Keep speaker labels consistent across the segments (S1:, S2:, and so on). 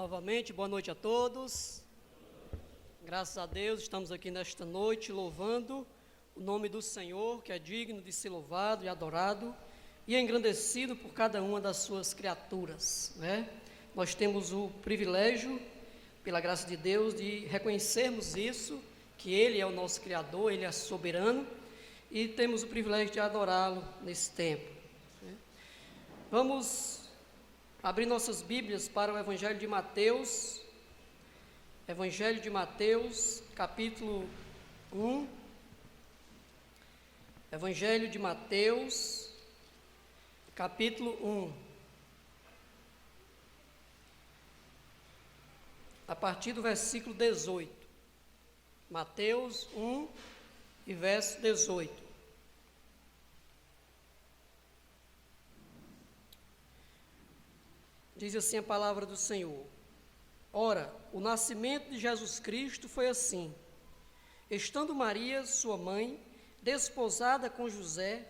S1: Novamente, boa noite a todos. Graças a Deus, estamos aqui nesta noite louvando o nome do Senhor, que é digno de ser louvado e adorado e engrandecido por cada uma das suas criaturas, né? Nós temos o privilégio, pela graça de Deus, de reconhecermos isso, que Ele é o nosso Criador, Ele é soberano, e temos o privilégio de adorá-lo nesse tempo, né? Vamos abrir nossas Bíblias para o Evangelho de Mateus, capítulo 1. Evangelho de Mateus, capítulo 1. A partir do versículo 18. Mateus 1 e verso 18. Diz assim a palavra do Senhor: Ora, o nascimento de Jesus Cristo foi assim. Estando Maria, sua mãe, desposada com José,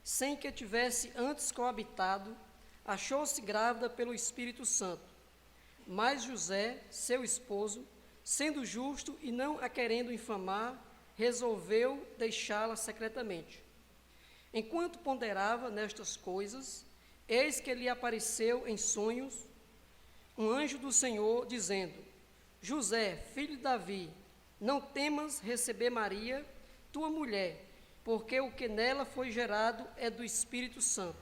S1: sem que tivesse antes coabitado, achou-se grávida pelo Espírito Santo. Mas José, seu esposo, sendo justo e não a querendo infamar, resolveu deixá-la secretamente. Enquanto ponderava nestas coisas, eis que lhe apareceu em sonhos um anjo do Senhor, dizendo: José, filho de Davi, não temas receber Maria, tua mulher, porque o que nela foi gerado é do Espírito Santo.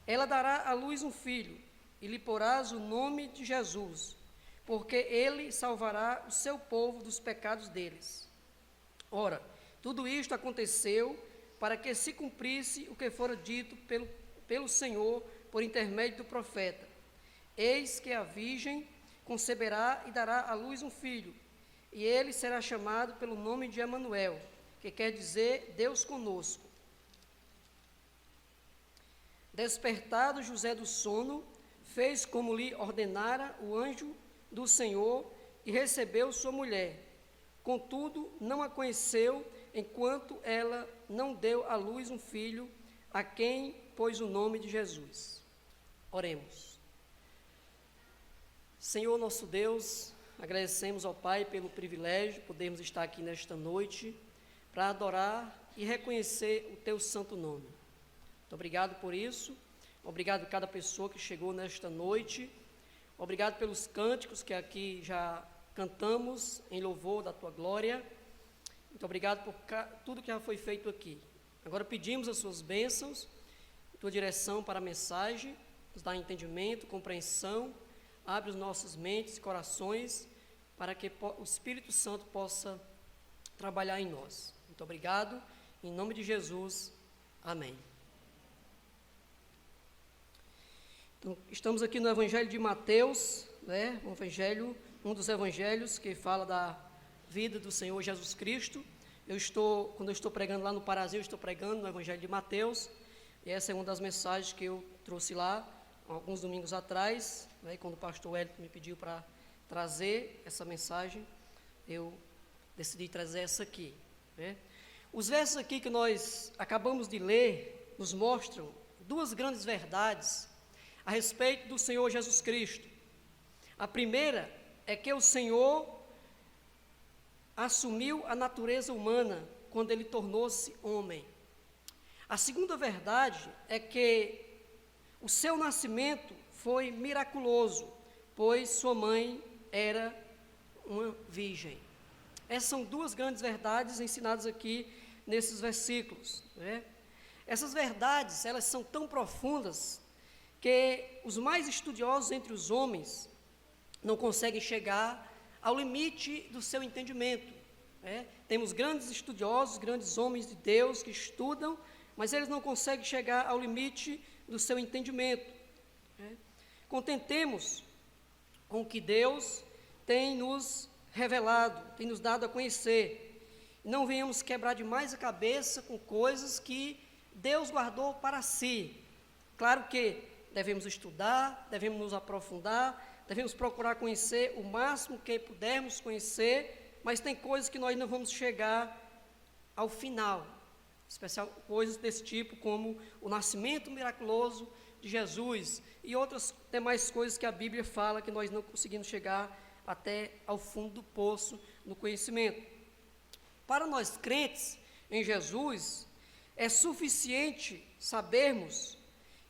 S1: Ela dará à luz um filho, e lhe porás o nome de Jesus, porque ele salvará o seu povo dos pecados deles. Ora, tudo isto aconteceu para que se cumprisse o que fora dito pelo Senhor por intermédio do profeta: Eis que a virgem conceberá e dará à luz um filho, e ele será chamado pelo nome de Emanuel, que quer dizer Deus conosco. Despertado José do sono, fez como lhe ordenara o anjo do Senhor e recebeu sua mulher. Contudo, não a conheceu enquanto ela não deu à luz um filho, a quem pôs o nome de Jesus. Oremos. Senhor nosso Deus, agradecemos ao Pai pelo privilégio de podermos estar aqui nesta noite para adorar e reconhecer o Teu santo nome. Muito obrigado por isso, obrigado a cada pessoa que chegou nesta noite, obrigado pelos cânticos que aqui já cantamos em louvor da Tua glória. Muito obrigado por tudo que já foi feito aqui. Agora pedimos as Suas bênçãos, Tua direção para a mensagem, nos dá entendimento, compreensão, abre os nossos mentes e corações para que o Espírito Santo possa trabalhar em nós. Muito obrigado, em nome de Jesus, amém. Então, estamos aqui no Evangelho de Mateus, né? Um dos evangelhos que fala da vida do Senhor Jesus Cristo. Quando eu estou pregando lá no Parazinho, eu estou pregando no Evangelho de Mateus, e essa é uma das mensagens que eu trouxe lá alguns domingos atrás, né? Quando o pastor Wellington me pediu para trazer essa mensagem, eu decidi trazer essa aqui, né? Os versos aqui que nós acabamos de ler nos mostram duas grandes verdades a respeito do Senhor Jesus Cristo. A primeira é que o Senhor assumiu a natureza humana quando Ele tornou-se homem. A segunda verdade é que o seu nascimento foi miraculoso, pois sua mãe era uma virgem. Essas são duas grandes verdades ensinadas aqui nesses versículos, né? Essas verdades, elas são tão profundas que os mais estudiosos entre os homens não conseguem chegar ao limite do seu entendimento, né? Temos grandes estudiosos, grandes homens de Deus que estudam, mas eles não conseguem chegar ao limite do seu entendimento, né? Contentemos com o que Deus tem nos revelado, tem nos dado a conhecer. Não venhamos quebrar demais a cabeça com coisas que Deus guardou para si. Claro que devemos estudar, devemos nos aprofundar, devemos procurar conhecer o máximo que pudermos conhecer, mas tem coisas que nós não vamos chegar ao final, especial coisas desse tipo como o nascimento miraculoso de Jesus e outras demais coisas que a Bíblia fala que nós não conseguimos chegar até ao fundo do poço no conhecimento. Para nós crentes em Jesus, é suficiente sabermos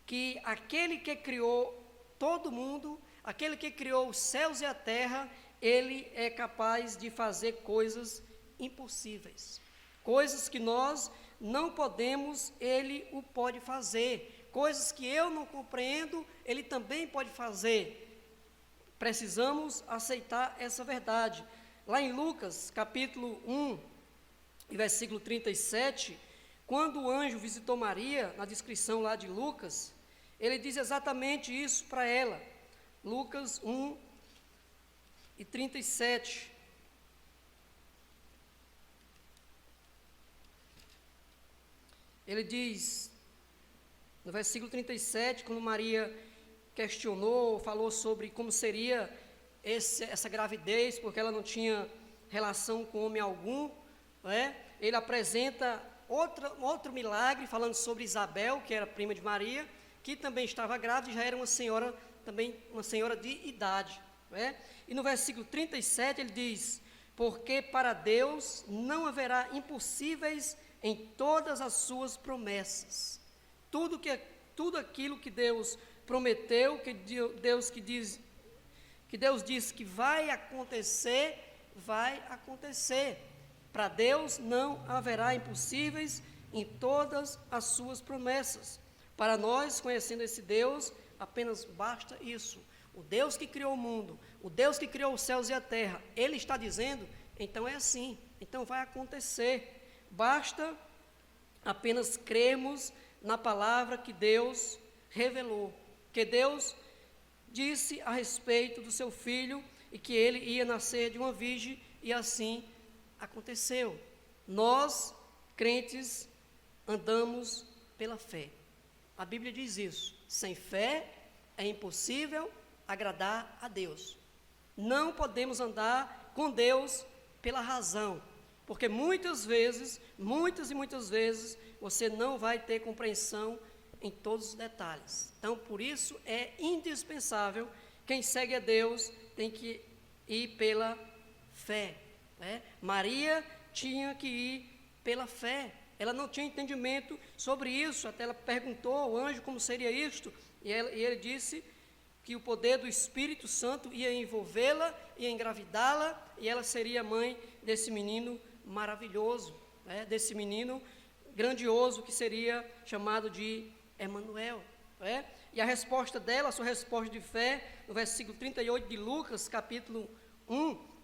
S1: que aquele que criou todo mundo, aquele que criou os céus e a terra, ele é capaz de fazer coisas impossíveis. Coisas que nós não podemos, ele o pode fazer. Coisas que eu não compreendo, ele também pode fazer. Precisamos aceitar essa verdade. Lá em Lucas, capítulo 1, versículo 37, quando o anjo visitou Maria, na descrição lá de Lucas, ele diz exatamente isso para ela. Lucas 1 e 37. Ele diz, no versículo 37, quando Maria questionou, falou sobre como seria essa gravidez, porque ela não tinha relação com homem algum, né? Ele apresenta outro milagre, falando sobre Isabel, que era prima de Maria, que também estava grávida e já era uma senhora, também uma senhora de idade, né? E no versículo 37 ele diz, porque para Deus não haverá impossíveis em todas as suas promessas. Tudo aquilo que Deus prometeu, que Deus disse que vai acontecer, vai acontecer. Para Deus não haverá impossíveis em todas as suas promessas. Para nós, conhecendo esse Deus, apenas basta isso. O Deus que criou o mundo, o Deus que criou os céus e a terra, Ele está dizendo, então é assim, então vai acontecer. Basta apenas crermos na palavra que Deus revelou, que Deus disse a respeito do seu filho e que ele ia nascer de uma virgem, e assim aconteceu. Nós, crentes, andamos pela fé. A Bíblia diz isso. Sem fé é impossível agradar a Deus. Não podemos andar com Deus pela razão, porque muitas vezes, você não vai ter compreensão em todos os detalhes. Então, por isso é indispensável, quem segue a Deus tem que ir pela fé, né? Maria tinha que ir pela fé. Ela não tinha entendimento sobre isso, até ela perguntou ao anjo como seria isto, e ele disse que o poder do Espírito Santo ia envolvê-la, ia engravidá-la, e ela seria mãe desse menino maravilhoso, né? Desse menino grandioso que seria chamado de Emanuel, né? E a resposta dela, a sua resposta de fé, no versículo 38 de Lucas, capítulo 1,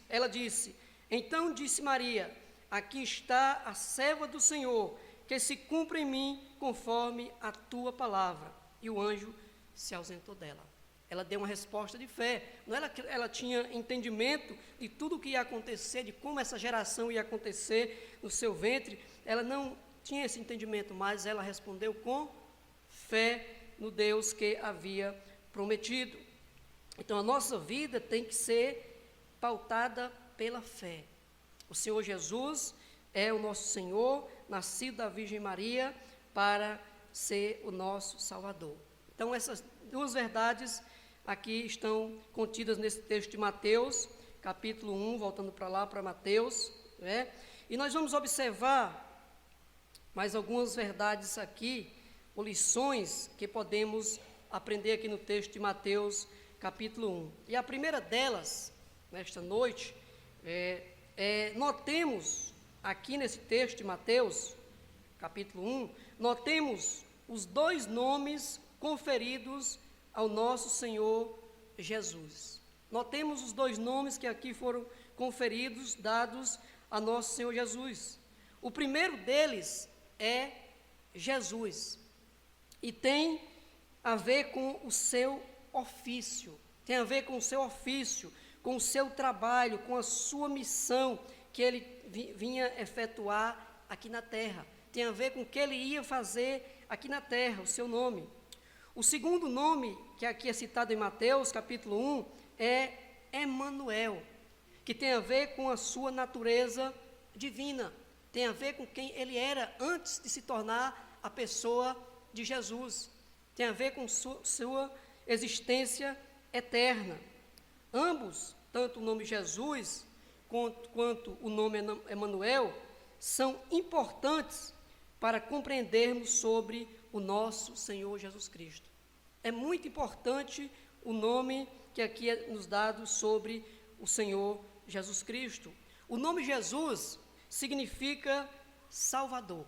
S1: ela disse, então disse Maria, aqui está a serva do Senhor, que se cumpra em mim conforme a tua palavra. E o anjo se ausentou dela. Ela deu uma resposta de fé. Não era que ela tinha entendimento de tudo o que ia acontecer, de como essa geração ia acontecer no seu ventre. Ela não tinha esse entendimento, mas ela respondeu com fé no Deus que havia prometido. Então a nossa vida tem que ser pautada pela fé. O Senhor Jesus é o nosso Senhor, nascido da Virgem Maria, para ser o nosso Salvador. Então essas duas verdades aqui estão contidas nesse texto de Mateus, capítulo 1, voltando para lá, para Mateus, né? E nós vamos observar mais algumas verdades aqui, ou lições que podemos aprender aqui no texto de Mateus, capítulo 1. E a primeira delas, nesta noite, notemos aqui nesse texto de Mateus, capítulo 1, notemos os dois nomes conferidos ao nosso Senhor Jesus. Notemos os dois nomes que aqui foram conferidos, dados a nosso Senhor Jesus. O primeiro deles é Jesus, e tem a ver com o seu ofício, tem a ver com o seu ofício, com o seu trabalho, com a sua missão que ele vinha efetuar aqui na terra, tem a ver com o que ele ia fazer aqui na terra, o seu nome. O segundo nome, que aqui é citado em Mateus, capítulo 1, é Emanuel, que tem a ver com a sua natureza divina, tem a ver com quem ele era antes de se tornar a pessoa de Jesus. tem a ver com sua existência eterna. Ambos, tanto o nome Jesus quanto o nome Emanuel, são importantes para compreendermos sobre o nosso Senhor Jesus Cristo. É muito importante o nome que aqui é nos dado sobre o Senhor Jesus Cristo. O nome Jesus significa Salvador.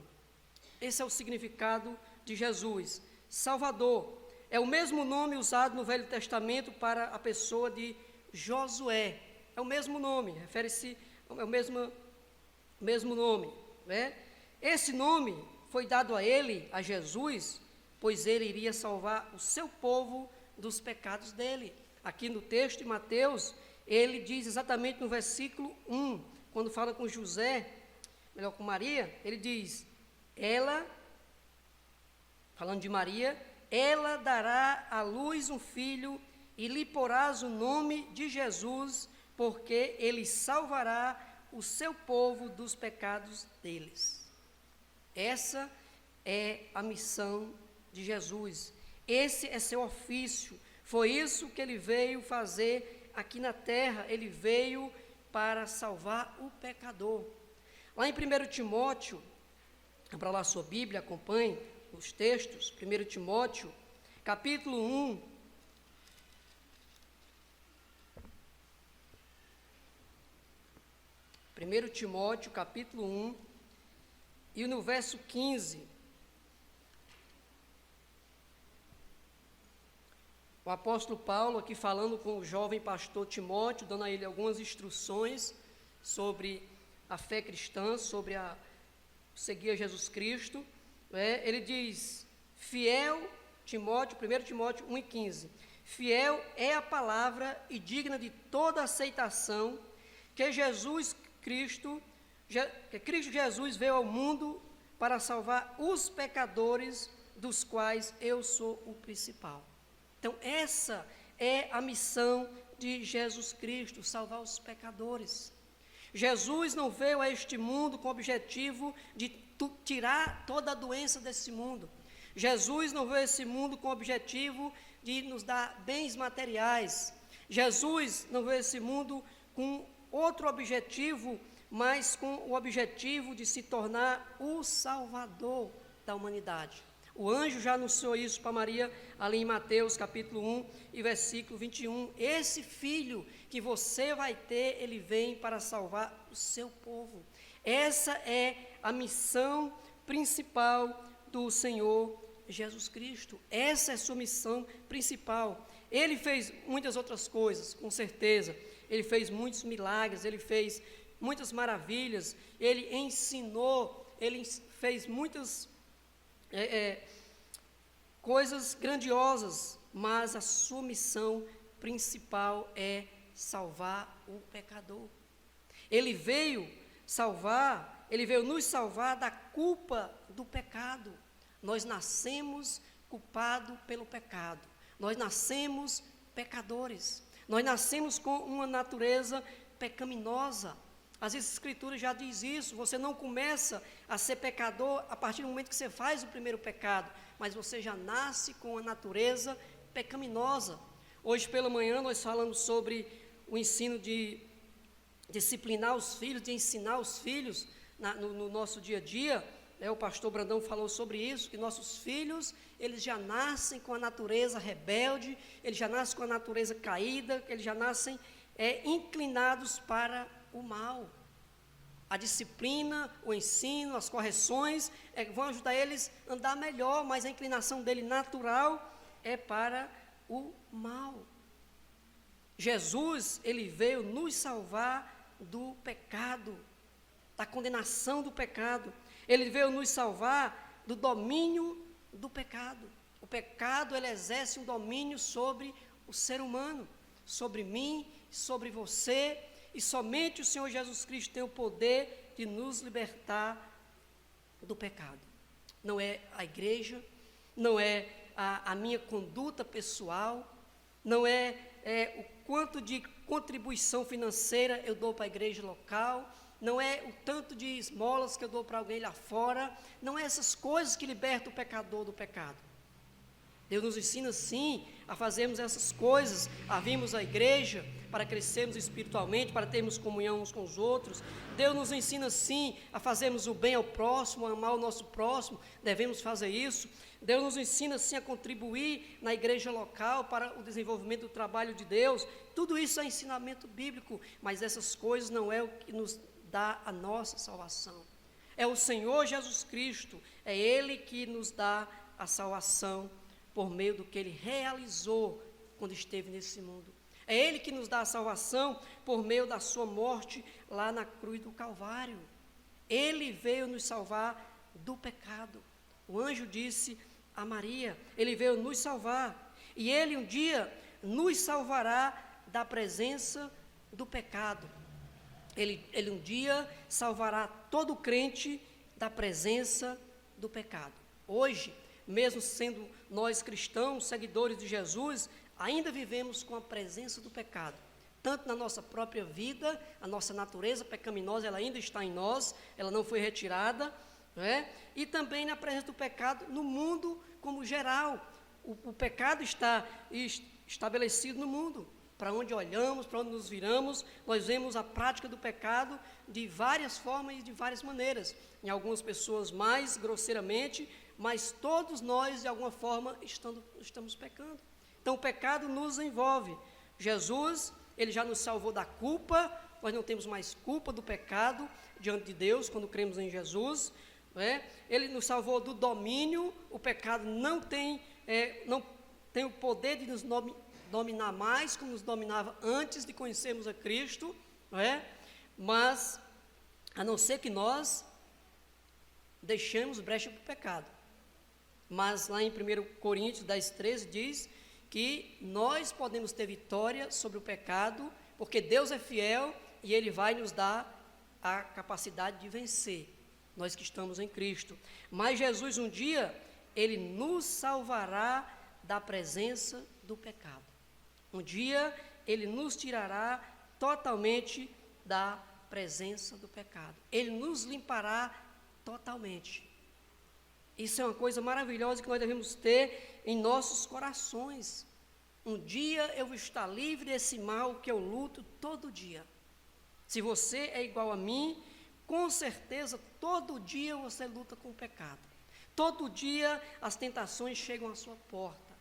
S1: Esse é o significado de Jesus, Salvador. É o mesmo nome usado no Velho Testamento para a pessoa de Josué. É o mesmo nome, refere-se ao mesmo nome, né? Esse nome foi dado a ele, a Jesus, pois ele iria salvar o seu povo dos pecados dele. Aqui no texto de Mateus, ele diz exatamente no versículo 1, quando fala com José, melhor com Maria, ele diz, ela, falando de Maria, ela dará à luz um filho e lhe porás o nome de Jesus, porque ele salvará o seu povo dos pecados deles. Essa é a missão de Jesus. Esse é seu ofício. Foi isso que ele veio fazer aqui na terra. Ele veio para salvar o pecador. Lá em 1 Timóteo, abra lá a sua Bíblia, acompanhe os textos. 1 Timóteo, capítulo 1. 1 Timóteo, capítulo 1, e no verso 15, o apóstolo Paulo aqui falando com o jovem pastor Timóteo, dando a ele algumas instruções sobre a fé cristã, sobre seguir a Jesus Cristo, ele diz, fiel, Timóteo, 1 Timóteo 1 e 15, fiel é a palavra e digna de toda aceitação que Cristo Jesus veio ao mundo para salvar os pecadores, dos quais eu sou o principal. Então, essa é a missão de Jesus Cristo, salvar os pecadores. Jesus não veio a este mundo com o objetivo de tirar toda a doença desse mundo. Jesus não veio a esse mundo com o objetivo de nos dar bens materiais. Jesus não veio a esse mundo com outro objetivo, mas com o objetivo de se tornar o Salvador da humanidade. O anjo já anunciou isso para Maria, ali em Mateus capítulo 1 e versículo 21. Esse filho que você vai ter, ele vem para salvar o seu povo. Essa é a missão principal do Senhor Jesus Cristo. Essa é a sua missão principal. Ele fez muitas outras coisas, com certeza. Ele fez muitos milagres, ele fez muitas maravilhas, ele ensinou, ele fez muitas coisas grandiosas, mas a sua missão principal é salvar o pecador. Ele veio nos salvar da culpa do pecado. Nós nascemos culpados pelo pecado, nós nascemos pecadores, nós nascemos com uma natureza pecaminosa. Às vezes a Escritura já diz isso, você não começa a ser pecador a partir do momento que você faz o primeiro pecado, mas você já nasce com a natureza pecaminosa. Hoje pela manhã nós falamos sobre o ensino de disciplinar os filhos, de ensinar os filhos no nosso dia a dia. O pastor Brandão falou sobre isso, que nossos filhos, eles já nascem com a natureza rebelde, eles já nascem com a natureza caída, eles já nascem inclinados para o mal. A disciplina, o ensino, as correções vão ajudar eles a andar melhor, mas a inclinação dele natural é para o mal. Jesus, ele veio nos salvar do pecado, da condenação do pecado. Ele veio nos salvar do domínio do pecado. O pecado, ele exerce um domínio sobre o ser humano, sobre mim, sobre você, e somente o Senhor Jesus Cristo tem o poder de nos libertar do pecado. Não é a igreja, não é a minha conduta pessoal, não é o quanto de contribuição financeira eu dou para a igreja local, não é o tanto de esmolas que eu dou para alguém lá fora, não é essas coisas que libertam o pecador do pecado. Deus nos ensina sim a fazermos essas coisas, a virmos à igreja para crescermos espiritualmente, para termos comunhão uns com os outros. Deus nos ensina sim a fazermos o bem ao próximo, a amar o nosso próximo, devemos fazer isso. Deus nos ensina sim a contribuir na igreja local para o desenvolvimento do trabalho de Deus. Tudo isso é ensinamento bíblico, mas essas coisas não é o que nos dá a nossa salvação. É o Senhor Jesus Cristo, é Ele que nos dá a salvação por meio do que Ele realizou quando esteve nesse mundo. É Ele que nos dá a salvação por meio da sua morte lá na cruz do Calvário. Ele veio nos salvar do pecado. O anjo disse a Maria, Ele veio nos salvar, e Ele um dia nos salvará da presença do pecado. Ele um dia salvará todo crente da presença do pecado. Hoje, mesmo sendo nós cristãos, seguidores de Jesus, ainda vivemos com a presença do pecado, tanto na nossa própria vida, a nossa natureza pecaminosa, ela ainda está em nós, ela não foi retirada, e também na presença do pecado no mundo como geral. O pecado está estabelecido no mundo. Para onde olhamos, para onde nos viramos, nós vemos a prática do pecado de várias formas e de várias maneiras. Em algumas pessoas mais grosseiramente, mas todos nós, de alguma forma, estamos pecando. Então, o pecado nos envolve. Jesus, Ele já nos salvou da culpa, nós não temos mais culpa do pecado diante de Deus, quando cremos em Jesus. Ele nos salvou do domínio, o pecado não tem o poder de nos dominar mais, como nos dominava antes de conhecermos a Cristo, mas, a não ser que nós deixemos brecha para o pecado. Mas lá em 1 Coríntios 10:13 diz que nós podemos ter vitória sobre o pecado, porque Deus é fiel e Ele vai nos dar a capacidade de vencer, nós que estamos em Cristo. Mas Jesus um dia, Ele nos salvará da presença do pecado. Um dia, Ele nos tirará totalmente da presença do pecado. Ele nos limpará totalmente. Isso é uma coisa maravilhosa que nós devemos ter em nossos corações. Um dia eu vou estar livre desse mal que eu luto todo dia. Se você é igual a mim, com certeza, todo dia você luta com o pecado. Todo dia as tentações chegam à sua porta.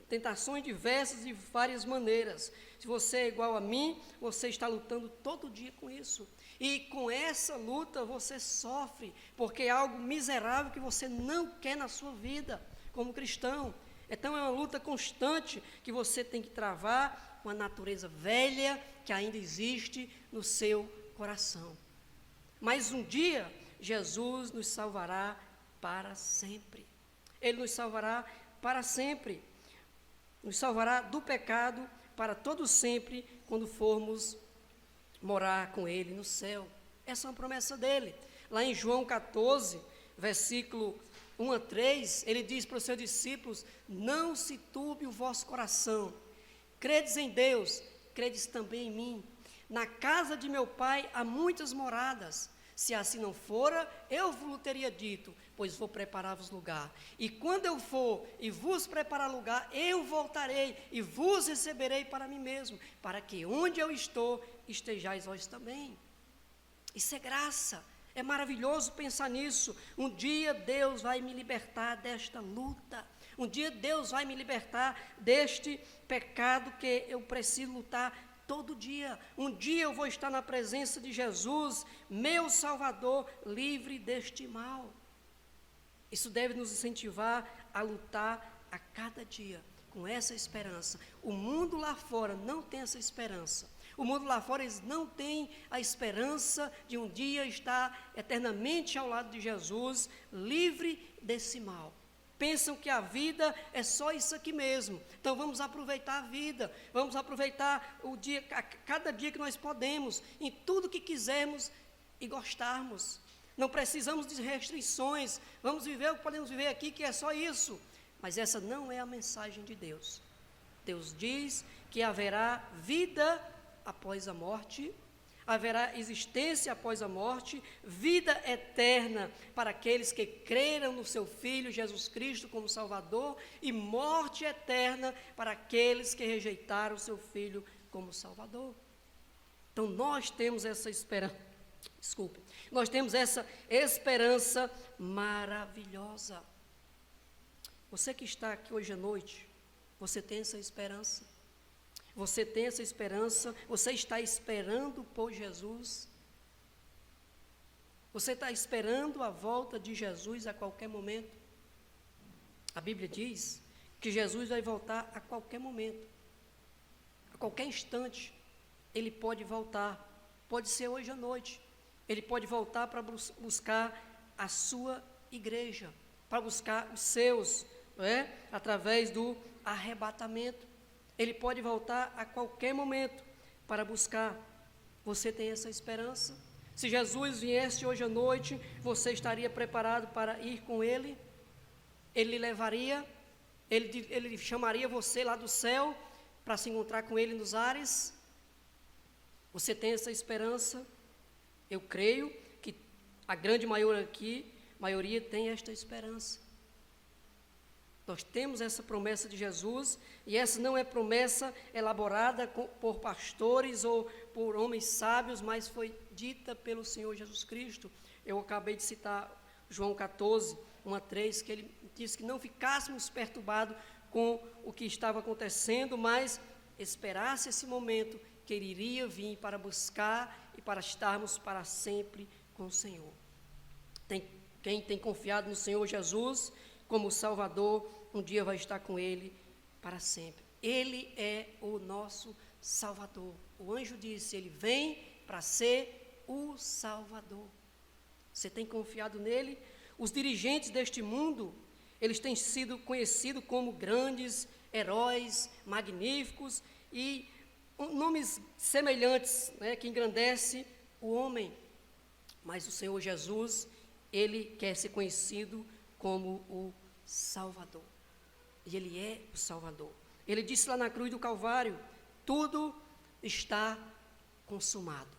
S1: Tentações diversas de várias maneiras. Se você é igual a mim, você está lutando todo dia com isso. E com essa luta você sofre, porque é algo miserável que você não quer na sua vida, como cristão. Então é uma luta constante que você tem que travar com a natureza velha que ainda existe no seu coração. Mas um dia, Jesus nos salvará para sempre. Ele nos salvará para sempre. Nos salvará do pecado para todo sempre, quando formos morar com Ele no céu. Essa é uma promessa dele. Lá em João 14, versículo 1 a 3, ele diz para os seus discípulos: não se turbe o vosso coração, credes em Deus, credes também em mim. Na casa de meu Pai há muitas moradas. Se assim não fora, eu vos teria dito, pois vou preparar-vos lugar. E quando eu for e vos preparar lugar, eu voltarei e vos receberei para mim mesmo, para que onde eu estou, estejais vós também. Isso é graça, é maravilhoso pensar nisso. Um dia Deus vai me libertar desta luta. Um dia Deus vai me libertar deste pecado que eu preciso lutar todo dia. Um dia eu vou estar na presença de Jesus, meu Salvador, livre deste mal. Isso deve nos incentivar a lutar a cada dia com essa esperança. O mundo lá fora não tem essa esperança. O mundo lá fora, eles não têm a esperança de um dia estar eternamente ao lado de Jesus, livre desse mal. Pensam que a vida é só isso aqui mesmo. Então vamos aproveitar a vida, vamos aproveitar o dia, cada dia que nós podemos, em tudo que quisermos e gostarmos. Não precisamos de restrições, vamos viver o que podemos viver aqui, que é só isso. Mas essa não é a mensagem de Deus. Deus diz que haverá vida após a morte, haverá existência após a morte, vida eterna para aqueles que creram no seu Filho Jesus Cristo como Salvador, e morte eterna para aqueles que rejeitaram o seu Filho como Salvador. Então nós temos essa esperança, nós temos essa esperança maravilhosa. Você que está aqui hoje à noite, você tem essa esperança? Você tem essa esperança? Você está esperando por Jesus? Você está esperando a volta de Jesus a qualquer momento? A Bíblia diz que Jesus vai voltar a qualquer momento, a qualquer instante. Ele pode voltar, pode ser hoje à noite. Ele pode voltar para buscar a sua igreja, para buscar os seus, não é? Através do arrebatamento. Ele pode voltar a qualquer momento para buscar. Você tem essa esperança? Se Jesus viesse hoje à noite, você estaria preparado para ir com Ele? Ele lhe levaria? Ele chamaria você lá do céu para se encontrar com Ele nos ares? Você tem essa esperança? Eu creio que a grande maioria tem esta esperança. Nós temos essa promessa de Jesus, e essa não é promessa elaborada por pastores ou por homens sábios, mas foi dita pelo Senhor Jesus Cristo. Eu acabei de citar João 14, 1-3, que ele disse que não ficássemos perturbados com o que estava acontecendo, mas esperasse esse momento que ele iria vir para buscar e para estarmos para sempre com o Senhor. Quem tem confiado no Senhor Jesus como Salvador, um dia vai estar com Ele para sempre. Ele é o nosso Salvador. O anjo disse, Ele vem para ser o Salvador. Você tem confiado nele? Os dirigentes deste mundo, eles têm sido conhecidos como grandes heróis, magníficos e nomes semelhantes, né, que engrandece o homem. Mas o Senhor Jesus, Ele quer ser conhecido como o Salvador. E Ele é o Salvador. Ele disse lá na cruz do Calvário, tudo está consumado.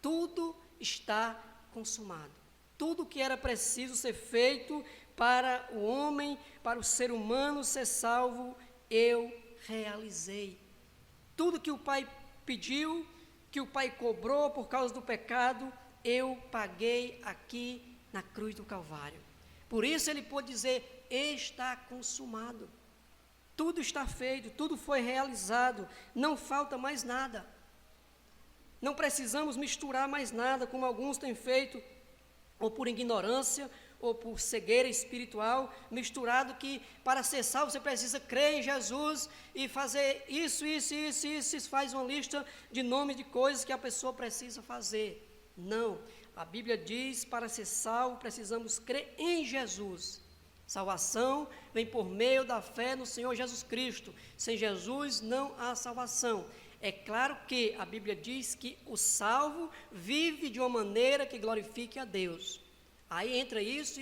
S1: Tudo está consumado. Tudo que era preciso ser feito para o homem, para o ser humano ser salvo, eu realizei. Tudo que o Pai pediu, que o Pai cobrou por causa do pecado, eu paguei aqui na cruz do Calvário. Por isso ele pôde dizer, está consumado. Tudo está feito, tudo foi realizado, não falta mais nada. Não precisamos misturar mais nada, como alguns têm feito, ou por ignorância, ou por cegueira espiritual, misturado que para ser salvo você precisa crer em Jesus e fazer isso, faz uma lista de nomes de coisas que a pessoa precisa fazer. Não, a Bíblia diz, para ser salvo precisamos crer em Jesus. Salvação vem por meio da fé no Senhor Jesus Cristo. Sem Jesus não há salvação. É claro que a Bíblia diz que o salvo vive de uma maneira que glorifique a Deus. Aí entra isso,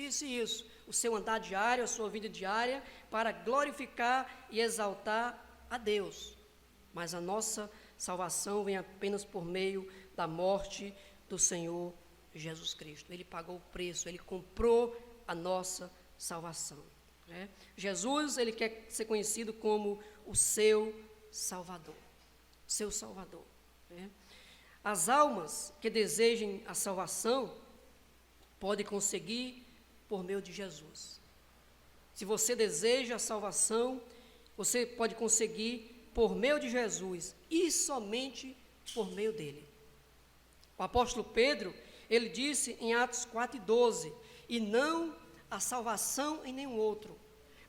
S1: o seu andar diário, a sua vida diária, para glorificar e exaltar a Deus. Mas a nossa salvação vem apenas por meio da morte do Senhor Jesus Cristo. Ele pagou o preço, Ele comprou a nossa salvação. Né? Jesus, Ele quer ser conhecido como o seu Salvador. Seu Salvador. Né? As almas que desejem a salvação podem conseguir por meio de Jesus. Se você deseja a salvação, você pode conseguir por meio de Jesus e somente por meio dele. O apóstolo Pedro, ele disse em Atos 4:12, e não a salvação em nenhum outro,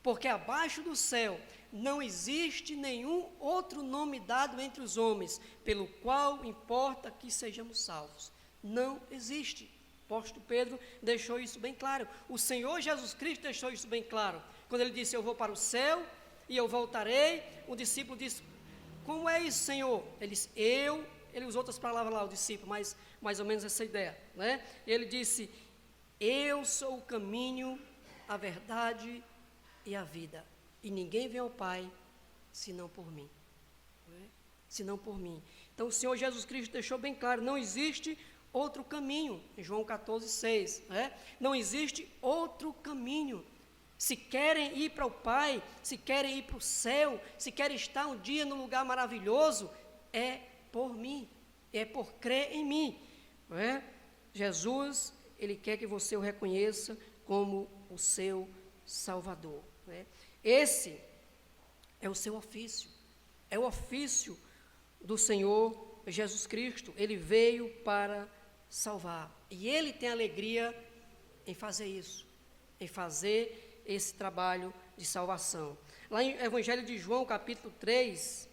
S1: porque abaixo do céu não existe nenhum outro nome dado entre os homens, pelo qual importa que sejamos salvos. Não existe. O apóstolo Pedro deixou isso bem claro. O Senhor Jesus Cristo deixou isso bem claro. Quando ele disse, eu vou para o céu e eu voltarei, o discípulo disse, como é isso, Senhor? Ele disse, ele usou outras palavras lá, o discípulo, mas mais ou menos essa ideia, né? Ele disse, eu sou o caminho, a verdade e a vida, e ninguém vem ao Pai, senão por mim, né? Senão por mim. Então o Senhor Jesus Cristo deixou bem claro, não existe outro caminho, em João 14,6, né? Não existe outro caminho. Se querem ir para o Pai, se querem ir para o céu, se querem estar um dia num lugar maravilhoso, é por mim, é por crer em mim, não é? Jesus, Ele quer que você o reconheça como o seu Salvador, não é? Esse é o seu ofício, é o ofício do Senhor Jesus Cristo. Ele veio para salvar, e Ele tem alegria em fazer isso, em fazer esse trabalho de salvação. Lá em Evangelho de João, capítulo 3,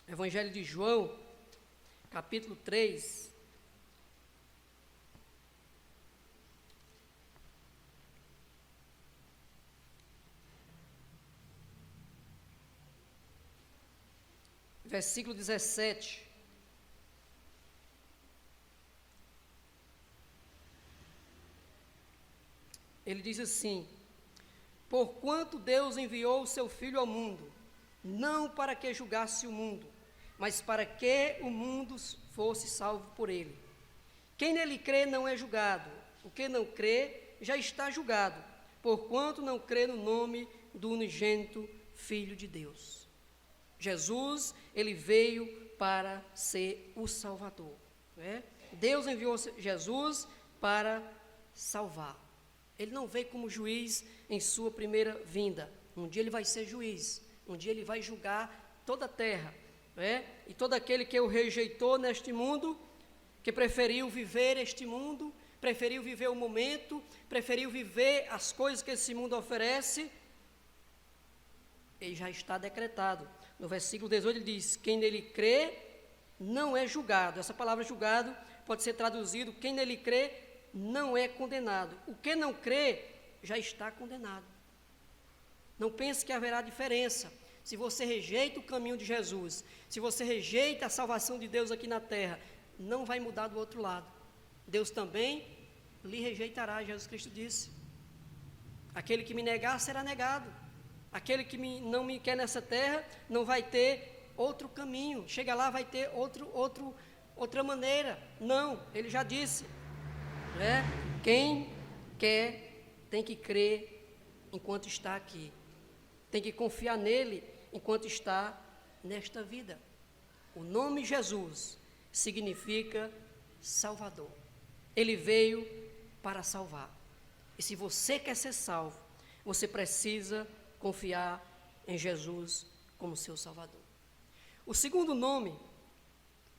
S1: Evangelho de João, capítulo 3, versículo 17. Ele diz assim: porquanto Deus enviou o seu Filho ao mundo, não para que julgasse o mundo, mas para que o mundo fosse salvo por ele. Quem nele crê não é julgado, o que não crê já está julgado, porquanto não crê no nome do unigênito Filho de Deus. Jesus, ele veio para ser o Salvador, né? Deus enviou Jesus para salvar. Ele não veio como juiz em sua primeira vinda. Um dia ele vai ser juiz, um dia ele vai julgar toda a terra, né? E todo aquele que o rejeitou neste mundo, que preferiu viver este mundo, preferiu viver o momento, preferiu viver as coisas que esse mundo oferece, ele já está decretado. No versículo 18 ele diz: quem nele crê não é julgado. Essa palavra julgado pode ser traduzido: quem nele crê não é condenado. O que não crê já está condenado. Não pense que haverá diferença. Se você rejeita o caminho de Jesus, se você rejeita a salvação de Deus aqui na terra, não vai mudar do outro lado. Deus também lhe rejeitará, Jesus Cristo disse. Aquele que me negar será negado. Aquele que não me quer nessa terra não vai ter outro caminho. Chega lá, vai ter outra maneira. Não, ele já disse, né? Quem quer tem que crer enquanto está aqui. Tem que confiar nele enquanto está nesta vida. O nome Jesus significa Salvador. Ele veio para salvar. E se você quer ser salvo, você precisa confiar em Jesus como seu Salvador. O segundo nome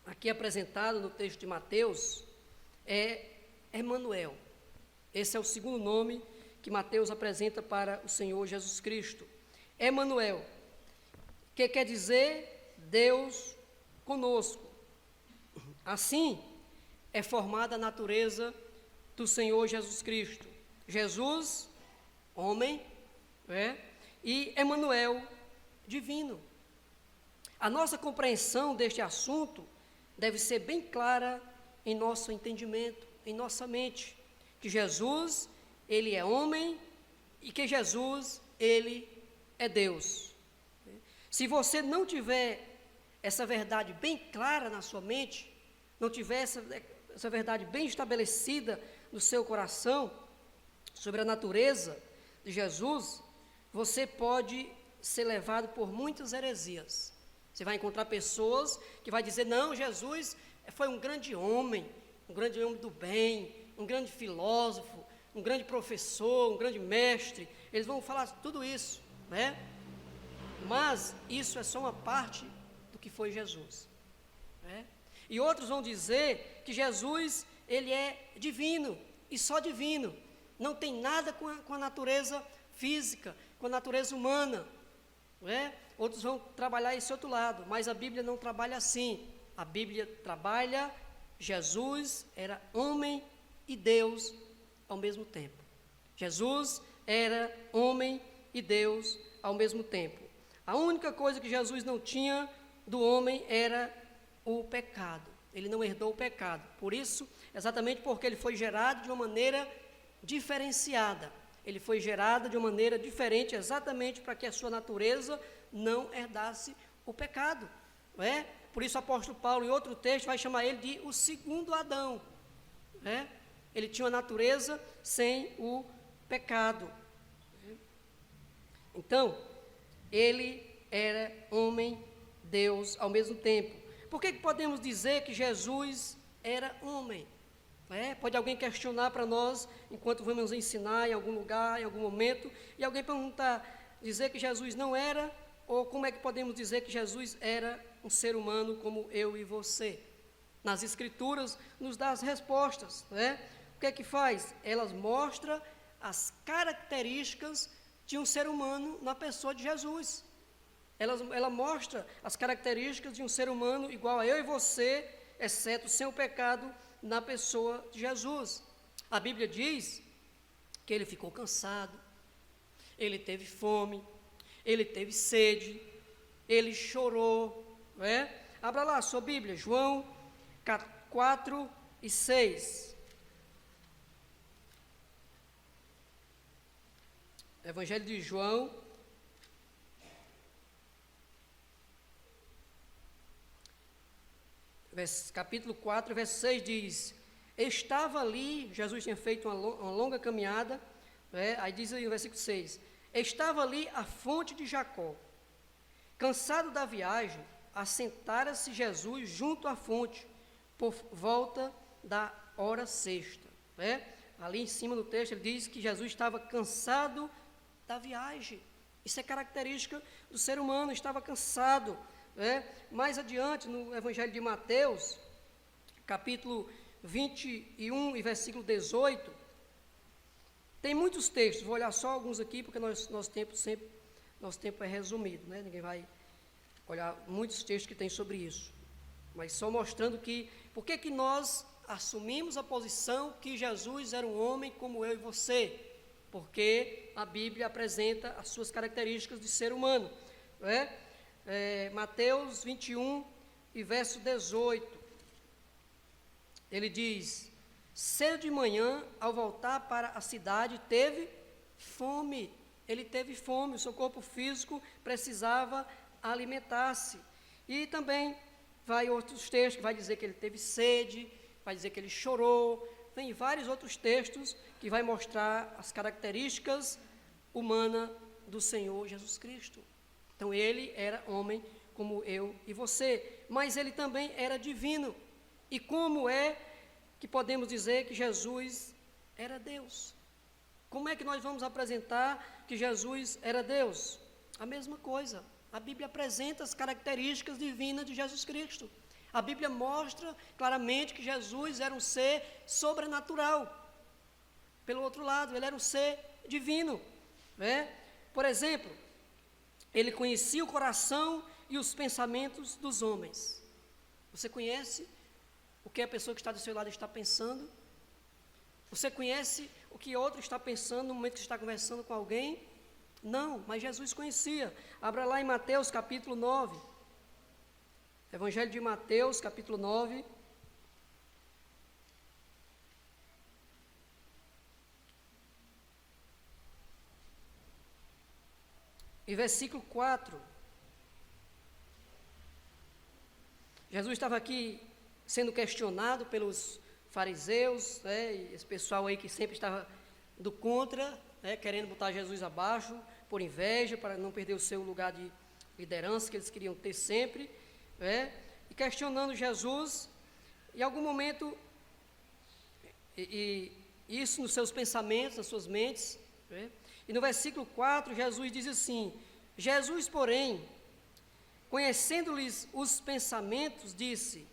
S1: aqui apresentado no texto de Mateus é Emanuel. Esse é o segundo nome que Mateus apresenta para o Senhor Jesus Cristo. Emanuel, que quer dizer Deus conosco. Assim é formada a natureza do Senhor Jesus Cristo. Jesus, homem, e Emanuel, divino. A nossa compreensão deste assunto deve ser bem clara em nosso entendimento, em nossa mente, que Jesus, ele é homem e que Jesus, ele é Deus. Se você não tiver essa verdade bem clara na sua mente, não tiver essa verdade bem estabelecida no seu coração sobre a natureza de Jesus, você pode ser levado por muitas heresias. Você vai encontrar pessoas que vai dizer: não, Jesus foi um grande homem do bem, um grande filósofo, um grande professor, um grande mestre. Eles vão falar tudo isso, né? Mas isso é só uma parte do que foi Jesus, né? E outros vão dizer que Jesus, ele é divino, e só divino, não tem nada com a natureza física, com a natureza humana, né? Outros vão trabalhar esse outro lado, mas a Bíblia não trabalha assim. A Bíblia trabalha, Jesus era homem e Deus ao mesmo tempo. Jesus era homem e Deus ao mesmo tempo. A única coisa que Jesus não tinha do homem era o pecado. Ele não herdou o pecado. Por isso, exatamente porque ele foi gerado de uma maneira diferenciada. Ele foi gerado de uma maneira diferente, exatamente para que a sua natureza não herdasse o pecado, não é? Por isso o apóstolo Paulo, em outro texto, vai chamar ele de o segundo Adão, né? Ele tinha uma natureza sem o pecado. Então, ele era homem, Deus, ao mesmo tempo. Por que podemos dizer que Jesus era homem? Pode alguém questionar para nós, enquanto vamos ensinar em algum lugar, em algum momento, e alguém perguntar, dizer que Jesus não era, ou como é que podemos dizer que Jesus era um ser humano como eu e você? Nas Escrituras nos dá as respostas, O que é que faz? Elas mostram as características de um ser humano na pessoa de Jesus. Ela mostra as características de um ser humano igual a eu e você, exceto sem o pecado, na pessoa de Jesus. A Bíblia diz que ele ficou cansado, ele teve fome, ele teve sede, ele chorou, Abra lá a sua Bíblia, João 4 e 6. Evangelho de João, capítulo 4, verso 6 diz: estava ali, Jesus tinha feito uma longa caminhada, aí diz aí no versículo 6, estava ali a fonte de Jacó. Cansado da viagem, assentara-se Jesus junto à fonte, por volta da hora sexta. Ali em cima do texto ele diz que Jesus estava cansado da viagem. Isso é característica do ser humano, estava cansado. Mais adiante, no Evangelho de Mateus, capítulo 21 e versículo 18, tem muitos textos, vou olhar só alguns aqui, porque nosso tempo é resumido, Ninguém vai olhar muitos textos que tem sobre isso, mas só mostrando que, por que nós assumimos a posição que Jesus era um homem como eu e você? Porque a Bíblia apresenta as suas características de ser humano, Mateus 21 e verso 18, ele diz: cedo de manhã, ao voltar para a cidade, teve fome. Ele teve fome, o seu corpo físico precisava alimentar-se. E também vai outros textos que vai dizer que ele teve sede, vai dizer que ele chorou. Tem vários outros textos que vai mostrar as características humanas do Senhor Jesus Cristo. Então ele era homem como eu e você, mas ele também era divino. E como é que podemos dizer que Jesus era Deus? Como é que nós vamos apresentar que Jesus era Deus? A mesma coisa, a Bíblia apresenta as características divinas de Jesus Cristo. A Bíblia mostra claramente que Jesus era um ser sobrenatural. Pelo outro lado, ele era um ser divino. Por exemplo, ele conhecia o coração e os pensamentos dos homens. Você conhece o que a pessoa que está do seu lado está pensando? Você conhece o que outro está pensando no momento que está conversando com alguém? Não, mas Jesus conhecia. Abra lá em Mateus capítulo 9. Evangelho de Mateus capítulo 9. E versículo 4. Jesus estava aqui sendo questionado pelos fariseus, e esse pessoal aí que sempre estava do contra, querendo botar Jesus abaixo, por inveja, para não perder o seu lugar de liderança que eles queriam ter sempre, e questionando Jesus. Em algum momento, e isso nos seus pensamentos, nas suas mentes, e no versículo 4, Jesus diz assim: Jesus, porém, conhecendo-lhes os pensamentos, disse: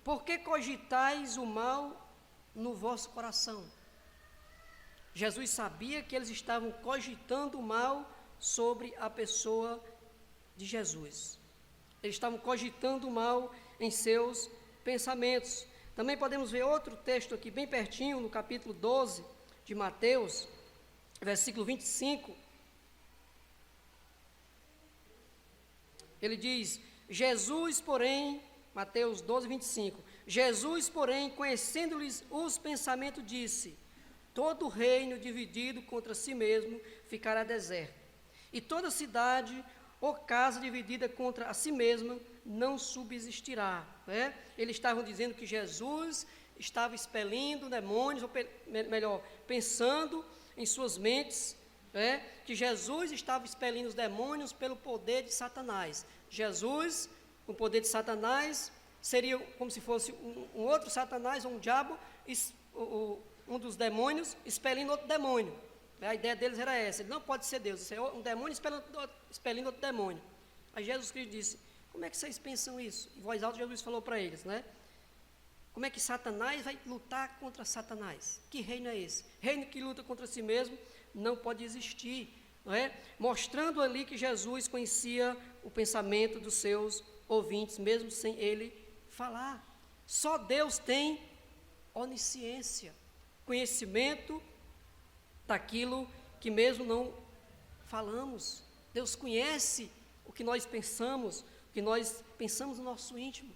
S1: por que cogitais o mal no vosso coração? Jesus sabia que eles estavam cogitando o mal sobre a pessoa de Jesus. Eles estavam cogitando o mal em seus pensamentos. Também podemos ver outro texto aqui bem pertinho, no capítulo 12 de Mateus, versículo 25. Ele diz: Jesus, porém, Mateus 12, 25. Jesus, porém, conhecendo-lhes os pensamentos, disse: todo reino dividido contra si mesmo ficará deserto, e toda cidade ou casa dividida contra a si mesma não subsistirá. Né? Eles estavam dizendo que Jesus estava expelindo demônios, ou melhor, pensando em suas mentes, né, que Jesus estava expelindo os demônios pelo poder de Satanás. Jesus, com o poder de Satanás, seria como se fosse um outro Satanás, ou um diabo, um dos demônios expelindo outro demônio. A ideia deles era essa: ele não pode ser Deus, isso é um demônio expelindo outro demônio. Aí Jesus Cristo disse: como é que vocês pensam isso? Em voz alta Jesus falou para eles, né? Como é que Satanás vai lutar contra Satanás? Que reino é esse? Reino que luta contra si mesmo não pode existir, não é? Mostrando ali que Jesus conhecia o pensamento dos seus ouvintes, mesmo sem ele falar. Só Deus tem onisciência, conhecimento daquilo que mesmo não falamos. Deus conhece o que nós pensamos, o que nós pensamos no nosso íntimo.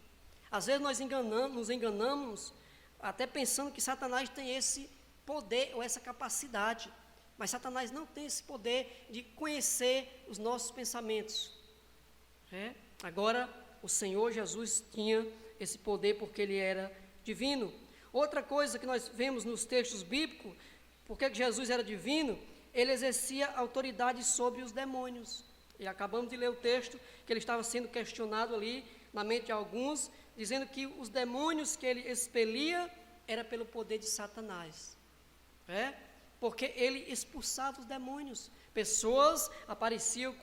S1: Às vezes nós nos enganamos, até pensando que Satanás tem esse poder ou essa capacidade, mas Satanás não tem esse poder de conhecer os nossos pensamentos. Agora, o Senhor Jesus tinha esse poder porque Ele era divino. Outra coisa que nós vemos nos textos bíblicos, porque Jesus era divino, Ele exercia autoridade sobre os demônios. E acabamos de ler o texto que Ele estava sendo questionado ali na mente de alguns, dizendo que os demônios que Ele expelia era pelo poder de Satanás. Porque Ele expulsava os demônios. Pessoas apareciam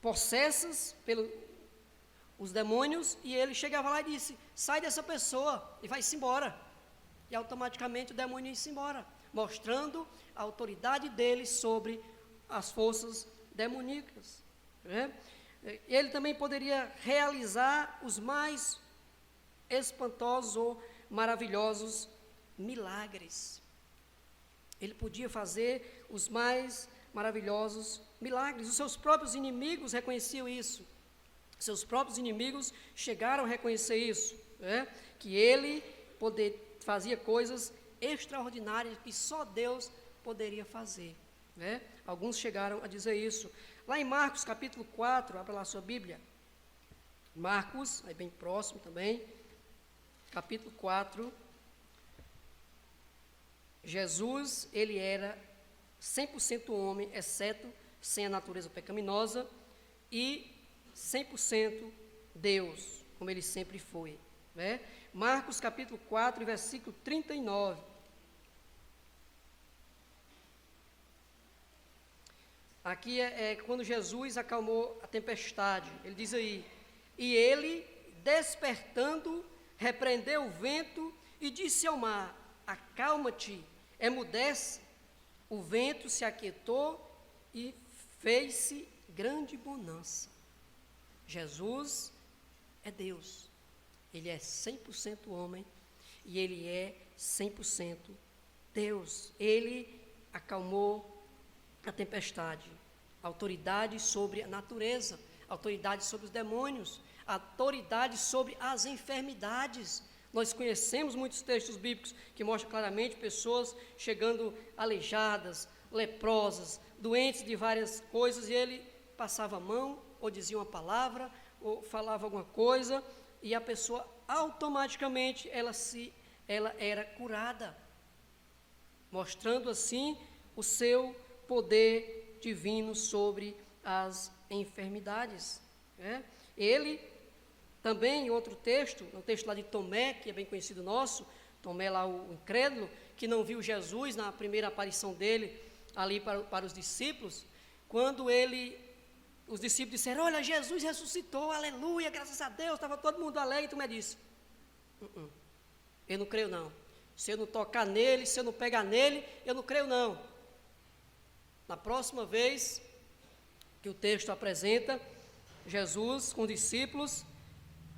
S1: possessas pelos demônios, e Ele chegava lá e disse: sai dessa pessoa e vai-se embora. E automaticamente o demônio ia-se embora, mostrando a autoridade dele sobre as forças demoníacas. Ele também poderia realizar os mais espantosos ou maravilhosos milagres. Ele podia fazer os mais maravilhosos milagres. Os seus próprios inimigos reconheciam isso. Seus próprios inimigos chegaram a reconhecer isso, que ele fazia coisas extraordinárias que só Deus poderia fazer. Alguns chegaram a dizer isso. Lá em Marcos capítulo 4, abra lá a sua Bíblia. Marcos, aí bem próximo também, capítulo 4. Jesus, ele era 100% homem, exceto sem a natureza pecaminosa, e 100% Deus, como ele sempre foi. Marcos capítulo 4, versículo 39. Aqui é quando Jesus acalmou a tempestade. Ele diz aí: e ele, despertando, repreendeu o vento e disse ao mar: acalma-te, emudece. O vento se aquietou e fez-se grande bonança. Jesus é Deus. Ele é 100% homem e Ele é 100% Deus. Ele acalmou a tempestade, autoridade sobre a natureza, autoridade sobre os demônios, autoridade sobre as enfermidades. Nós conhecemos muitos textos bíblicos que mostram claramente pessoas chegando aleijadas, leprosas, doentes de várias coisas, e ele passava a mão, ou dizia uma palavra, ou falava alguma coisa, e a pessoa automaticamente ela era curada, mostrando assim o seu poder divino sobre as enfermidades. Ele também, em outro texto, no texto lá de Tomé, que é bem conhecido nosso, Tomé lá o incrédulo, que não viu Jesus na primeira aparição dele ali para os discípulos, quando os discípulos disseram: olha, Jesus ressuscitou, aleluia, graças a Deus, estava todo mundo alegre, e Tomé disse: eu não creio não, se eu não tocar nele, se eu não pegar nele, eu não creio não. Na próxima vez que o texto apresenta Jesus com os discípulos,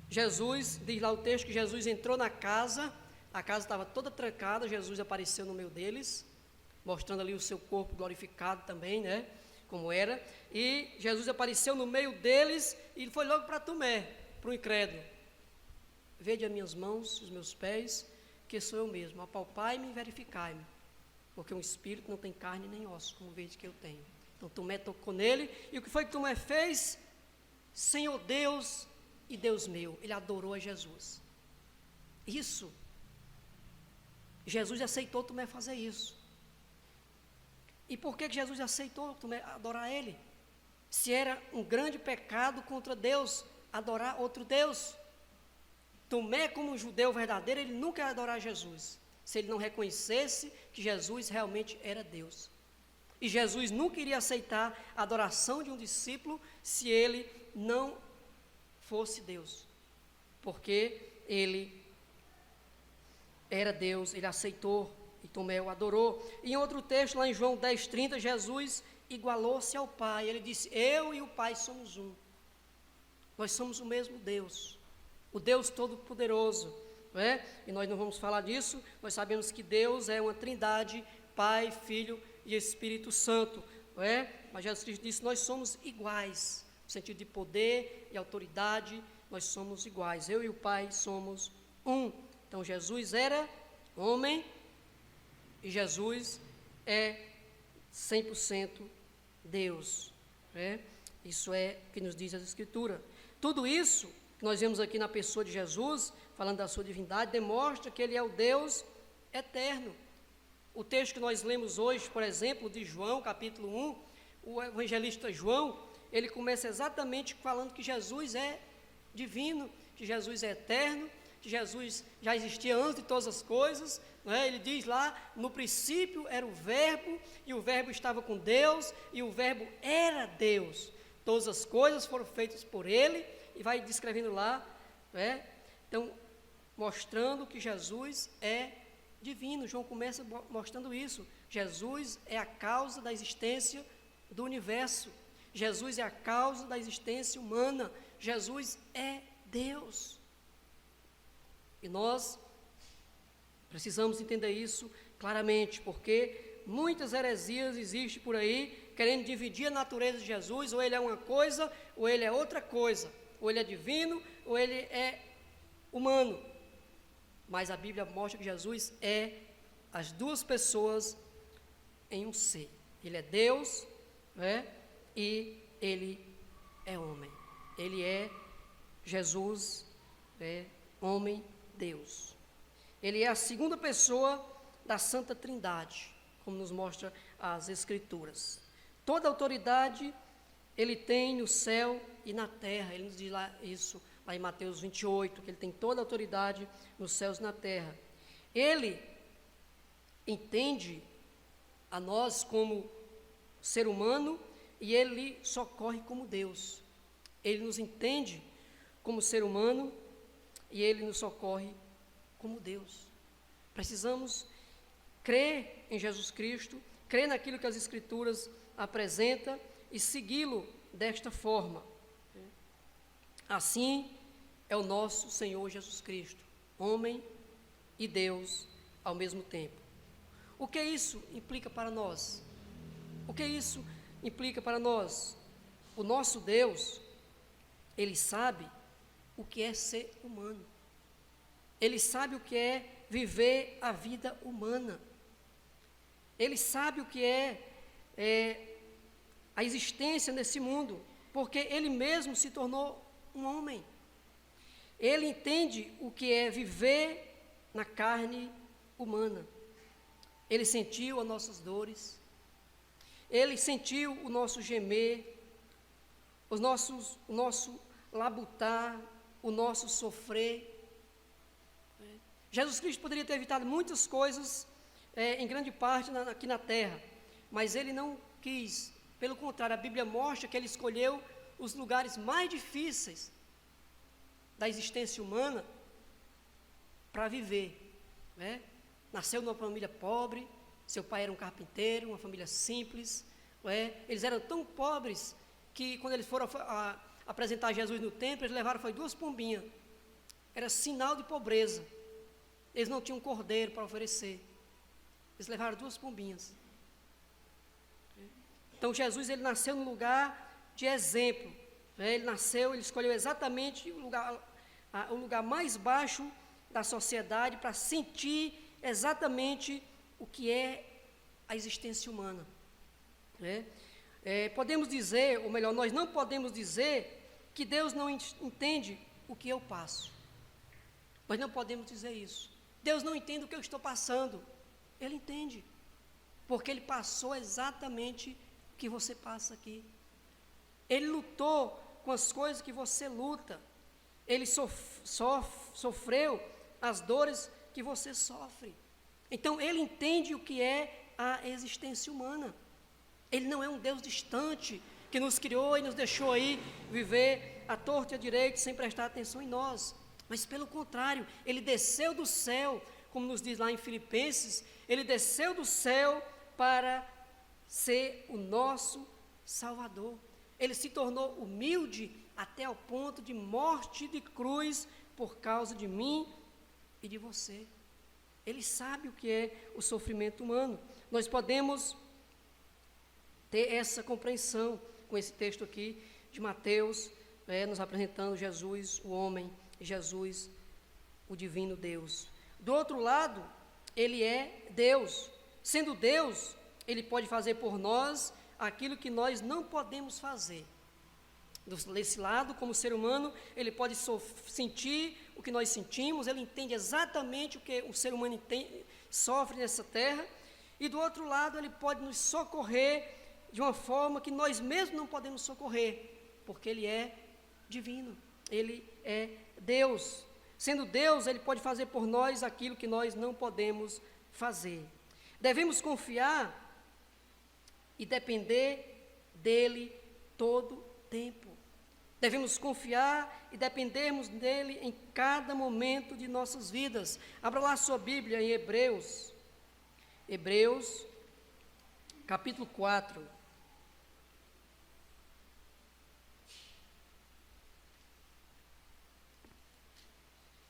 S1: Jesus, diz lá o texto que Jesus entrou na casa, a casa estava toda trancada, Jesus apareceu no meio deles, mostrando ali o seu corpo glorificado também, como era, e Jesus apareceu no meio deles e foi logo para Tomé, para o incrédulo: vede as minhas mãos, os meus pés, que sou eu mesmo, apalpai-me e verificai-me, porque um espírito não tem carne nem ossos, como vede que eu tenho. Então Tomé tocou nele, e o que foi que Tomé fez? Senhor Deus e Deus meu, ele adorou a Jesus. Isso, Jesus aceitou Tomé fazer isso. E por que Jesus aceitou Tomé adorar ele? Se era um grande pecado contra Deus, adorar outro Deus. Tomé, como um judeu verdadeiro, ele nunca ia adorar Jesus, se ele não reconhecesse que Jesus realmente era Deus. E Jesus nunca iria aceitar a adoração de um discípulo se ele não fosse Deus, porque ele era Deus, ele aceitou, e Tomé o adorou. E em outro texto, lá em João 10:30, Jesus igualou-se ao Pai, ele disse: eu e o Pai somos um, nós somos o mesmo Deus, o Deus Todo-Poderoso, não é? E nós não vamos falar disso, nós sabemos que Deus é uma trindade, Pai, Filho e Espírito Santo, não é? Mas Jesus Cristo disse: nós somos iguais, no sentido de poder e autoridade, nós somos iguais, eu e o Pai somos um. Então Jesus era homem e Jesus é 100% Deus, né? Isso é o que nos diz a Escritura. Tudo isso que nós vemos aqui na pessoa de Jesus, falando da sua divindade, demonstra que ele é o Deus eterno. O texto que nós lemos hoje, por exemplo, de João, capítulo 1, o evangelista João, ele começa exatamente falando que Jesus é divino, que Jesus é eterno, que Jesus já existia antes de todas as coisas, não é? Ele diz lá: no princípio era o verbo, e o verbo estava com Deus, e o verbo era Deus. Todas as coisas foram feitas por ele, e vai descrevendo lá, não é? Então, mostrando que Jesus é divino. João começa mostrando isso. Jesus é a causa da existência do universo. Jesus é a causa da existência humana. Jesus é Deus. E nós precisamos entender isso claramente, porque muitas heresias existem por aí, querendo dividir a natureza de Jesus: ou ele é uma coisa, ou ele é outra coisa, ou ele é divino, ou ele é humano. Mas a Bíblia mostra que Jesus é as duas pessoas em um ser. Ele é Deus, né? E ele é homem. Ele é Jesus, homem, Deus. Ele é a segunda pessoa da Santa Trindade, como nos mostra as Escrituras. Toda autoridade ele tem no céu e na terra. Ele nos diz lá isso, lá em Mateus 28, que ele tem toda a autoridade nos céus e na terra. Ele entende a nós como ser humano e ele socorre como Deus. Ele nos entende como ser humano e ele nos socorre como Deus. Precisamos crer em Jesus Cristo, crer naquilo que as Escrituras apresentam e segui-lo desta forma. Assim é o nosso Senhor Jesus Cristo, homem e Deus ao mesmo tempo. O que isso implica para nós? O que isso implica para nós? O nosso Deus, ele sabe o que é ser humano. Ele sabe o que é viver a vida humana. Ele sabe o que é a existência nesse mundo, porque ele mesmo se tornou um homem. Ele entende o que é viver na carne humana. Ele sentiu as nossas dores, ele sentiu o nosso gemer, o nosso labutar, o nosso sofrer. Jesus Cristo poderia ter evitado muitas coisas, em grande parte aqui na terra, mas ele não quis. Pelo contrário, a Bíblia mostra que ele escolheu os lugares mais difíceis da existência humana para viver, né? Nasceu numa família pobre, seu pai era um carpinteiro, uma família simples, eles eram tão pobres que quando eles foram apresentar Jesus no templo, eles levaram 2 pombinhas, era sinal de pobreza. Eles não tinham cordeiro para oferecer, eles levaram 2 pombinhas. Então Jesus, ele nasceu num lugar de exemplo, ele escolheu exatamente o lugar mais baixo da sociedade para sentir exatamente o que é a existência humana. podemos dizer, ou melhor, nós não podemos dizer que Deus não entende o que eu passo. Nós não podemos dizer isso. Deus não entende o que eu estou passando. Ele entende, porque Ele passou exatamente o que você passa aqui. Ele lutou com as coisas que você luta. Ele sofreu as dores que você sofre. Então, Ele entende o que é a existência humana. Ele não é um Deus distante, que nos criou e nos deixou aí viver à torta e à direita, sem prestar atenção em nós. Mas, pelo contrário, Ele desceu do céu, como nos diz lá em Filipenses, Ele desceu do céu para ser o nosso Salvador. Ele se tornou humilde até o ponto de morte de cruz por causa de mim e de você. Ele sabe o que é o sofrimento humano. Nós podemos ter essa compreensão com esse texto aqui de Mateus, nos apresentando Jesus, o homem, e Jesus, o divino Deus. Do outro lado, Ele é Deus. Sendo Deus, Ele pode fazer por nós aquilo que nós não podemos fazer. Desse lado, como ser humano, Ele pode sentir o que nós sentimos, Ele entende exatamente o que o ser humano sofre nessa terra, e do outro lado, Ele pode nos socorrer de uma forma que nós mesmos não podemos socorrer, porque Ele é divino, Ele é Deus. Sendo Deus, Ele pode fazer por nós aquilo que nós não podemos fazer. Devemos confiar e depender dEle todo tempo. Devemos confiar e dependermos dEle em cada momento de nossas vidas. Abra lá a sua Bíblia em Hebreus, capítulo 4.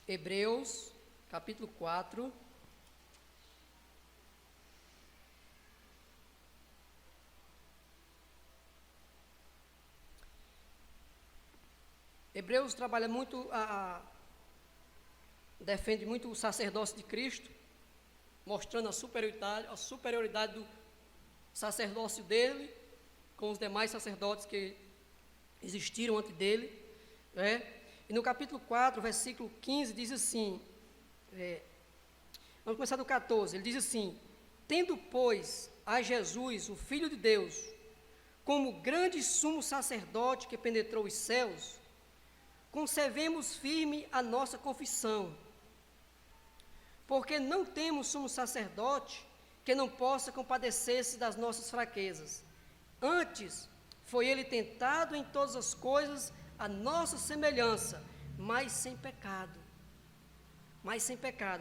S1: Hebreus, capítulo 4. Hebreus trabalha muito, defende muito o sacerdócio de Cristo, mostrando a superioridade do sacerdócio dele, com os demais sacerdotes que existiram antes dele, E no capítulo 4, versículo 15, diz assim, vamos começar do 14, ele diz assim: tendo, pois, a Jesus, o Filho de Deus, como grande sumo sacerdote que penetrou os céus, conservemos firme a nossa confissão, porque não temos sumo sacerdote que não possa compadecer-se das nossas fraquezas. Antes, foi Ele tentado em todas as coisas a nossa semelhança, mas sem pecado.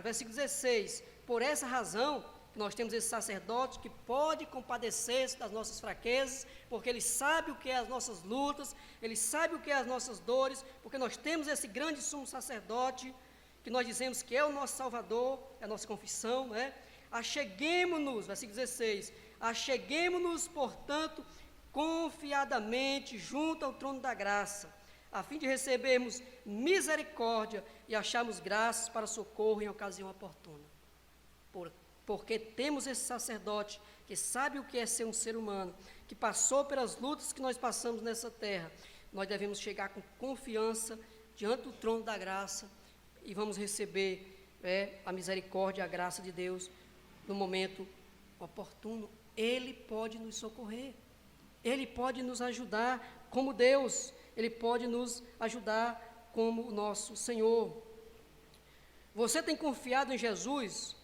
S1: Versículo 16, por essa razão, nós temos esse sacerdote que pode compadecer-se das nossas fraquezas, porque ele sabe o que é as nossas lutas, ele sabe o que é as nossas dores, porque nós temos esse grande sumo sacerdote, que nós dizemos que é o nosso Salvador, é a nossa confissão, Acheguemo-nos, versículo 16, acheguemo-nos, portanto, confiadamente junto ao trono da graça, a fim de recebermos misericórdia e acharmos graças para socorro em ocasião oportuna. Porque temos esse sacerdote que sabe o que é ser um ser humano, que passou pelas lutas que nós passamos nessa terra. Nós devemos chegar com confiança diante do trono da graça e vamos receber a misericórdia e a graça de Deus no momento oportuno. Ele pode nos socorrer, Ele pode nos ajudar como Deus, Ele pode nos ajudar como o nosso Senhor. Você tem confiado em Jesus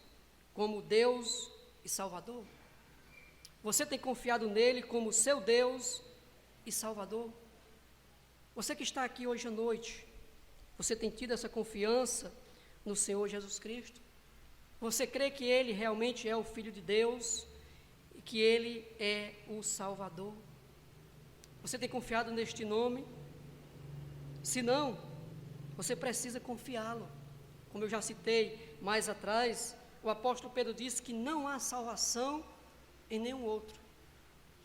S1: como Deus e Salvador? Você tem confiado nele como seu Deus e Salvador? Você que está aqui hoje à noite, você tem tido essa confiança no Senhor Jesus Cristo? Você crê que Ele realmente é o Filho de Deus e que Ele é o Salvador? Você tem confiado neste nome? Se não, você precisa confiá-lo. Como eu já citei mais atrás, o apóstolo Pedro disse que não há salvação em nenhum outro.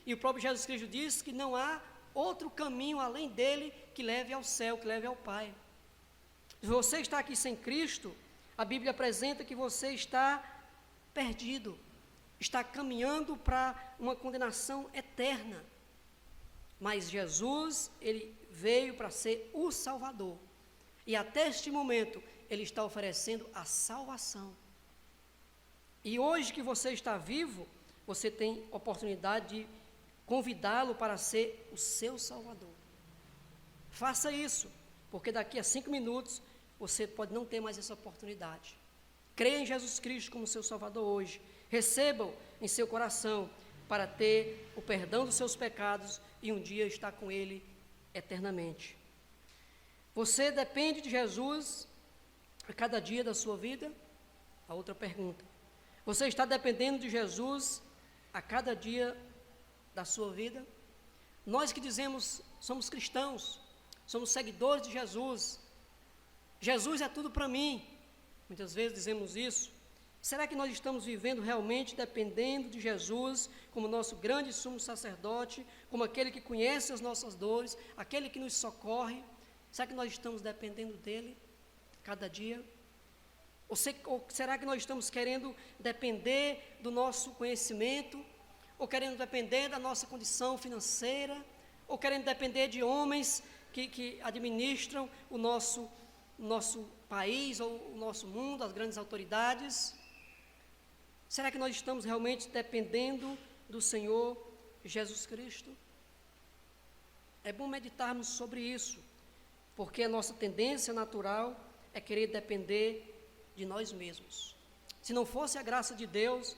S1: E o próprio Jesus Cristo disse que não há outro caminho além dele que leve ao céu, que leve ao Pai. Se você está aqui sem Cristo, a Bíblia apresenta que você está perdido, está caminhando para uma condenação eterna. Mas Jesus, ele veio para ser o Salvador. E até este momento, ele está oferecendo a salvação. E hoje que você está vivo, você tem oportunidade de convidá-lo para ser o seu Salvador. Faça isso, porque daqui a 5 minutos, você pode não ter mais essa oportunidade. Creia em Jesus Cristo como seu Salvador hoje. Receba-o em seu coração para ter o perdão dos seus pecados e um dia estar com Ele eternamente. Você depende de Jesus a cada dia da sua vida? A outra pergunta. Você está dependendo de Jesus a cada dia da sua vida? Nós que dizemos somos cristãos, somos seguidores de Jesus. Jesus é tudo para mim. Muitas vezes dizemos isso. Será que nós estamos vivendo realmente dependendo de Jesus como nosso grande sumo sacerdote, como aquele que conhece as nossas dores, aquele que nos socorre? Será que nós estamos dependendo dele cada dia? Ou será que nós estamos querendo depender do nosso conhecimento? Ou querendo depender da nossa condição financeira? Ou querendo depender de homens que administram o nosso país ou o nosso mundo, as grandes autoridades? Será que nós estamos realmente dependendo do Senhor Jesus Cristo? É bom meditarmos sobre isso, porque a nossa tendência natural é querer depender de nós mesmos. Se não fosse a graça de Deus,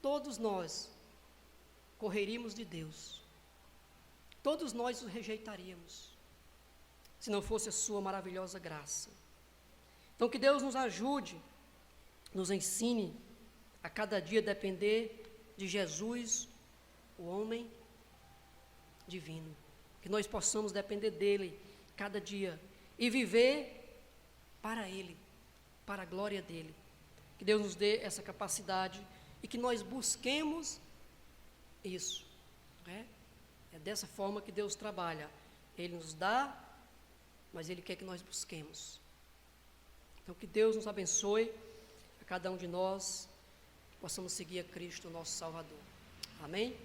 S1: todos nós correríamos de Deus. Todos nós o rejeitaríamos, se não fosse a sua maravilhosa graça. Então que Deus nos ajude, nos ensine a cada dia depender de Jesus, o homem divino. Que nós possamos depender dele cada dia e viver para ele, para a glória dele. Que Deus nos dê essa capacidade e que nós busquemos isso. É dessa forma que Deus trabalha. Ele nos dá, mas Ele quer que nós busquemos. Então que Deus nos abençoe, a cada um de nós, possamos seguir a Cristo, nosso Salvador. Amém?